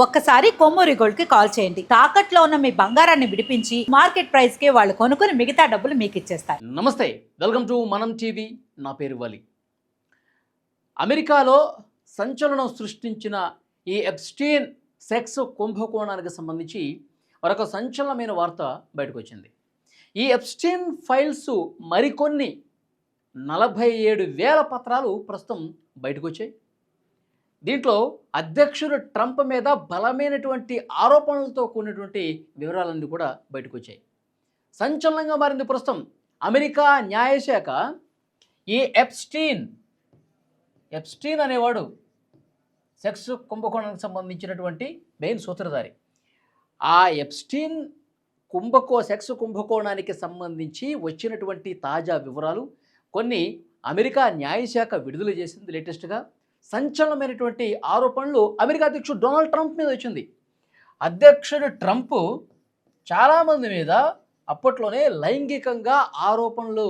ఒక్కసారి కొమ్మూరి గోల్డ్ కి కాల్ చేయండి. తాకట్లో ఉన్న మీ బంగారాన్ని విడిపించి మార్కెట్ ప్రైస్ కి వాళ్ళు కొనుక్కుని మిగతా డబ్బులు మీకు ఇచ్చేస్తారు. నమస్తే, వెల్కమ్ టు మనం టీవీ. నా పేరు వలి. అమెరికాలో సంచలనం సృష్టించిన ఈ ఎప్స్టీన్ సెక్స్ కుంభకోణానికి సంబంధించి మరొక సంచలనమైన వార్త బయటకు వచ్చింది. ఈ ఎప్స్టీన్ ఫైల్స్ మరికొన్ని 47,000 పత్రాలు ప్రస్తుతం బయటకు వచ్చాయి. దీంట్లో అధ్యక్షుడు ట్రంప్ మీద బలమైనటువంటి ఆరోపణలతో కూడినటువంటి వివరాలన్నీ కూడా బయటకు వచ్చాయి. సంచలనంగా మారింది ప్రస్తుతం అమెరికా న్యాయశాఖ. ఈ ఎప్స్టీన్ అనేవాడు సెక్స్ కుంభకోణానికి సంబంధించినటువంటి మెయిన్ సూత్రధారి. ఆ ఎప్స్టీన్ సెక్స్ కుంభకోణానికి సంబంధించి వచ్చినటువంటి తాజా వివరాలు కొన్ని అమెరికా న్యాయశాఖ విడుదల చేసింది. లేటెస్ట్గా సంచలనమైనటువంటి ఆరోపణలు అమెరికా అధ్యక్షుడు డొనాల్డ్ ట్రంప్ మీద వచ్చింది. అధ్యక్షుడు ట్రంప్ చాలామంది మీద అప్పట్లోనే లైంగికంగా ఆరోపణలు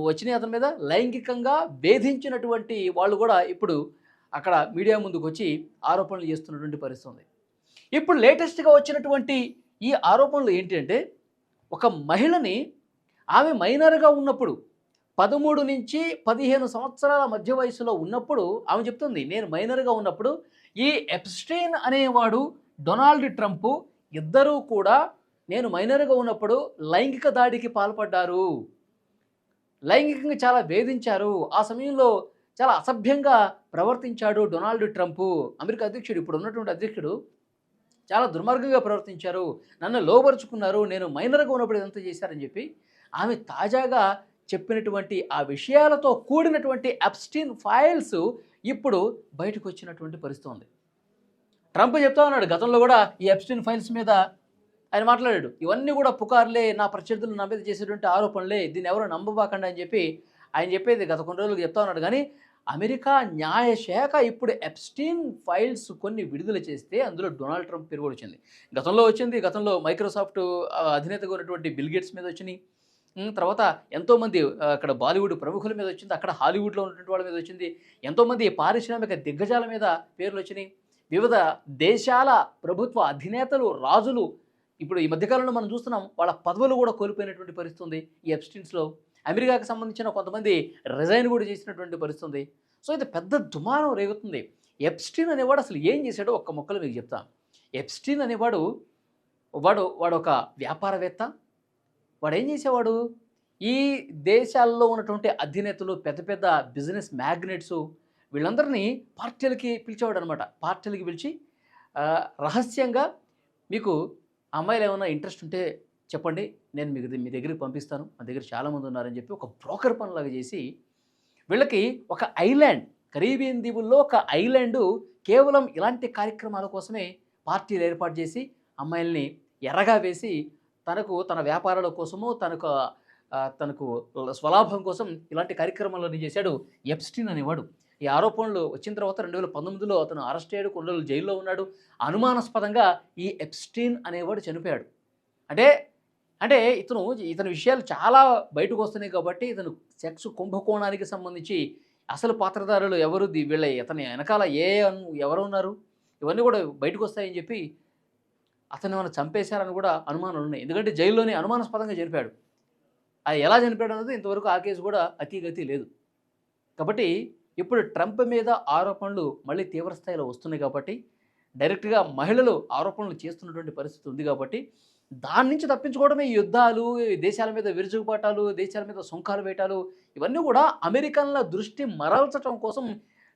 వచ్చినాయి. అతని మీద లైంగికంగా వేధించినటువంటి వాళ్ళు కూడా ఇప్పుడు అక్కడ మీడియా ముందుకు వచ్చి ఆరోపణలు చేస్తున్నటువంటి పరిస్థితి ఉంది. ఇప్పుడు లేటెస్ట్గా వచ్చినటువంటి ఈ ఆరోపణలు ఏంటంటే, ఒక మహిళని ఆమె మైనర్గా ఉన్నప్పుడు 13 నుంచి 15 సంవత్సరాల మధ్య వయసులో ఉన్నప్పుడు ఆమె చెప్తుంది, నేను మైనర్గా ఉన్నప్పుడు ఈ ఎప్స్టీన్ అనేవాడు డొనాల్డ్ ట్రంప్ ఇద్దరూ కూడా నేను మైనర్గా ఉన్నప్పుడు లైంగిక దాడికి పాల్పడ్డారు, లైంగికంగా చాలా వేధించారు, ఆ సమయంలో చాలా అసభ్యంగా ప్రవర్తించాడు డొనాల్డ్ ట్రంప్, అమెరికా అధ్యక్షుడు, ఇప్పుడు ఉన్నటువంటి అధ్యక్షుడు చాలా దుర్మార్గంగా ప్రవర్తించారు, నన్ను లోబరుచుకున్నారు, నేను మైనర్గా ఉన్నప్పుడు ఇదంతా చేశారని చెప్పి ఆమె తాజాగా చెప్పినటువంటి ఆ విషయాలతో కూడినటువంటి ఎప్స్టీన్ ఫైల్స్ ఇప్పుడు బయటకు వచ్చినటువంటి పరిస్థితి ఉంది. ట్రంప్ చెప్తా ఉన్నాడు, గతంలో కూడా ఈ ఎప్స్టీన్ ఫైల్స్ మీద ఆయన మాట్లాడాడు, ఇవన్నీ కూడా పుకార్లే, నా ప్రత్యర్థులు నా మీద చేసేటువంటి ఆరోపణలే, దీన్ని ఎవరు నమ్మబాకండి అని చెప్పి ఆయన చెప్పేది గత కొన్ని రోజులకు చెప్తా ఉన్నాడు. కానీ అమెరికా న్యాయశాఖ ఇప్పుడు ఎప్స్టీన్ ఫైల్స్ కొన్ని విడుదల చేస్తే అందులో డొనాల్డ్ ట్రంప్ పేరు కూడా వచ్చింది. గతంలో మైక్రోసాఫ్ట్ అధినేతగా ఉన్నటువంటి బిల్ గేట్స్ మీద వచ్చినాయి. తర్వాత ఎంతోమంది అక్కడ బాలీవుడ్ ప్రముఖుల మీద వచ్చింది, అక్కడ హాలీవుడ్లో ఉన్నటువంటి వాళ్ళ మీద వచ్చింది, ఎంతోమంది పారిశ్రామిక దిగ్గజాల మీద పేర్లు వచ్చినాయి. వివిధ దేశాల ప్రభుత్వ అధినేతలు, రాజులు ఇప్పుడు ఈ మధ్యకాలంలో మనం చూస్తున్నాం, వాళ్ళ పదవులు కూడా కోల్పోయినటువంటి పరిస్థితి ఉంది. ఈ ఎప్స్టీన్స్లో అమెరికాకు సంబంధించిన కొంతమంది రిజైన్ కూడా చేసినటువంటి పరిస్థితి ఉంది. సో ఇది పెద్ద దుమారం రేగుతుంది. ఎప్స్టీన్ అనేవాడు అసలు ఏం చేశాడో ఒక్క ముక్కలో మీకు చెప్తాను. ఎప్స్టీన్ అనేవాడు వాడు ఒక వ్యాపారవేత్త. వాడు ఏం చేసేవాడు, ఈ దేశాల్లో ఉన్నటువంటి అధినేతలు, పెద్ద పెద్ద బిజినెస్ మ్యాగ్నెట్స్, వీళ్ళందరినీ పార్టీలకి పిలిచేవాడు అనమాట. పార్టీలకి పిలిచి రహస్యంగా, మీకు అమ్మాయిలు ఏమైనా ఇంట్రెస్ట్ ఉంటే చెప్పండి, నేను మీ దగ్గరికి పంపిస్తాను, మా దగ్గర చాలామంది ఉన్నారని చెప్పి ఒక బ్రోకర్ పనిలాగా చేసి వీళ్ళకి ఒక ఐలాండ్, కరీబియన్ దీవుల్లో ఒక ఐలాండు కేవలం ఇలాంటి కార్యక్రమాల కోసమే పార్టీలు ఏర్పాటు చేసి అమ్మాయిల్ని ఎర్రగా వేసి తన వ్యాపారాల కోసము, తనకు స్వలాభం కోసం ఇలాంటి కార్యక్రమాలను చేశాడు ఎప్స్టీన్ అనేవాడు. ఈ ఆరోపణలు వచ్చిన తర్వాత 2019లో అతను అరెస్ట్ అయ్యాడు, కొన్ని రోజులు జైల్లో ఉన్నాడు. అనుమానాస్పదంగా ఈ ఎప్స్టీన్ అనేవాడు చనిపోయాడు. అంటే ఇతని విషయాలు చాలా బయటకు వస్తున్నాయి కాబట్టి ఇతను సెక్స్ కుంభకోణానికి సంబంధించి అసలు పాత్రధారులు ఎవరు, ఇతని వెనకాల ఎవరు ఉన్నారు, ఇవన్నీ కూడా బయటకు వస్తాయని చెప్పి అతను ఏమైనా చంపేశారని కూడా అనుమానాలు ఉన్నాయి. ఎందుకంటే జైల్లోనే అనుమానాస్పదంగా చనిపోయాడు. అది ఎలా చనిపోయాడు అన్నది ఇంతవరకు ఆ కేసు కూడా అతీగతి లేదు. కాబట్టి ఇప్పుడు ట్రంప్ మీద ఆరోపణలు మళ్ళీ తీవ్రస్థాయిలో వస్తున్నాయి కాబట్టి, డైరెక్ట్గా మహిళలు ఆరోపణలు చేస్తున్నటువంటి పరిస్థితి ఉంది కాబట్టి, దాని నుంచి తప్పించుకోవడమే ఈ యుద్ధాలు, దేశాల మీద విరుచుకుపట్టాలు, దేశాల మీద సుంకాలు వేయటాలు, ఇవన్నీ కూడా అమెరికన్ల దృష్టి మరల్చడం కోసం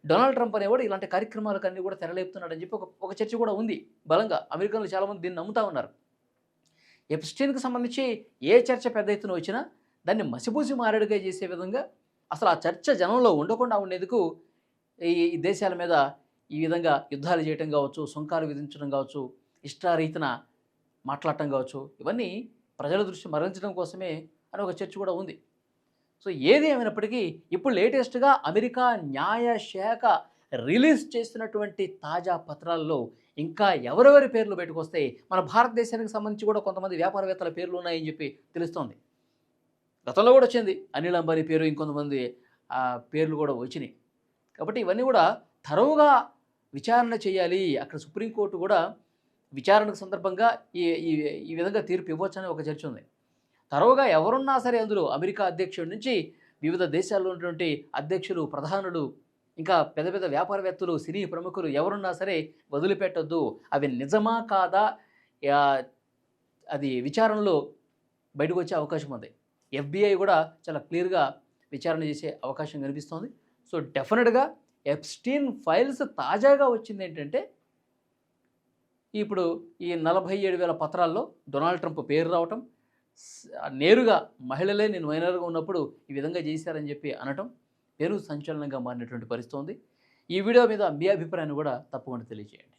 డొనాల్డ్ ట్రంప్ అనేవాడు ఇలాంటి కార్యక్రమాలకన్నీ కూడా తెరలేపుతున్నాడని చెప్పి ఒక చర్చ కూడా ఉంది బలంగా. అమెరికన్లు చాలామంది దీన్ని నమ్ముతా ఉన్నారు. ఎప్స్టీన్కి సంబంధించి ఏ చర్చ పెద్ద ఎత్తున వచ్చినా దాన్ని మసిపూసి మారేడుగా చేసే విధంగా, అసలు ఆ చర్చ జనంలో ఉండకుండా ఉండేందుకు ఈ దేశాల మీద ఈ విధంగా యుద్ధాలు చేయటం కావచ్చు, సుంకాలు విధించడం కావచ్చు, ఇష్టారీతిన మాట్లాడటం కావచ్చు, ఇవన్నీ ప్రజల దృష్టి మరల్చడం కోసమే అని ఒక చర్చ కూడా ఉంది. సో ఏది ఏమైనప్పటికీ ఇప్పుడు లేటెస్ట్గా అమెరికా న్యాయశాఖ రిలీజ్ చేసినటువంటి తాజా పత్రాల్లో ఇంకా ఎవరెవరి పేర్లు బయటకు వస్తాయి, మన భారతదేశానికి సంబంధించి కూడా కొంతమంది వ్యాపారవేత్తల పేర్లు ఉన్నాయని చెప్పి తెలుస్తోంది. గతంలో కూడా వచ్చింది, అనిల్ అంబానీ పేరు, ఇంకొంతమంది పేర్లు కూడా వచ్చినాయి. కాబట్టి ఇవన్నీ కూడా తరువుగా విచారణ చేయాలి. అక్కడ సుప్రీంకోర్టు కూడా విచారణకు సందర్భంగా ఈ ఈ ఈ విధంగా తీర్పు ఇవ్వచ్చని ఒక చర్చ ఉంది. తరోగా ఎవరున్నా సరే అందులో అమెరికా అధ్యక్షుడి నుంచి వివిధ దేశాల్లో ఉన్నటువంటి అధ్యక్షులు, ప్రధానులు, ఇంకా పెద్ద పెద్ద వ్యాపారవేత్తలు, సినీ ప్రముఖులు ఎవరున్నా సరే వదిలిపెట్టొద్దు. అవి నిజమా కాదా అది విచారణలో బయటకు వచ్చే అవకాశం ఉంది. FBI కూడా చాలా క్లియర్గా విచారణ చేసే అవకాశం కనిపిస్తోంది. సో డెఫినెట్గా ఎప్స్టీన్ ఫైల్స్ తాజాగా వచ్చింది ఏంటంటే, ఇప్పుడు ఈ 47,000 పత్రాల్లో డొనాల్డ్ ట్రంప్ పేరు రావటం, నేరుగా మహిళలే నేను మైనర్గా ఉన్నప్పుడు ఈ విధంగా చేశారని చెప్పి అనటం పెను సంచలనంగా మారినటువంటి పరిస్థితి ఉంది. ఈ వీడియో మీద మీ అభిప్రాయాన్ని కూడా తప్పకుండా తెలియజేయండి.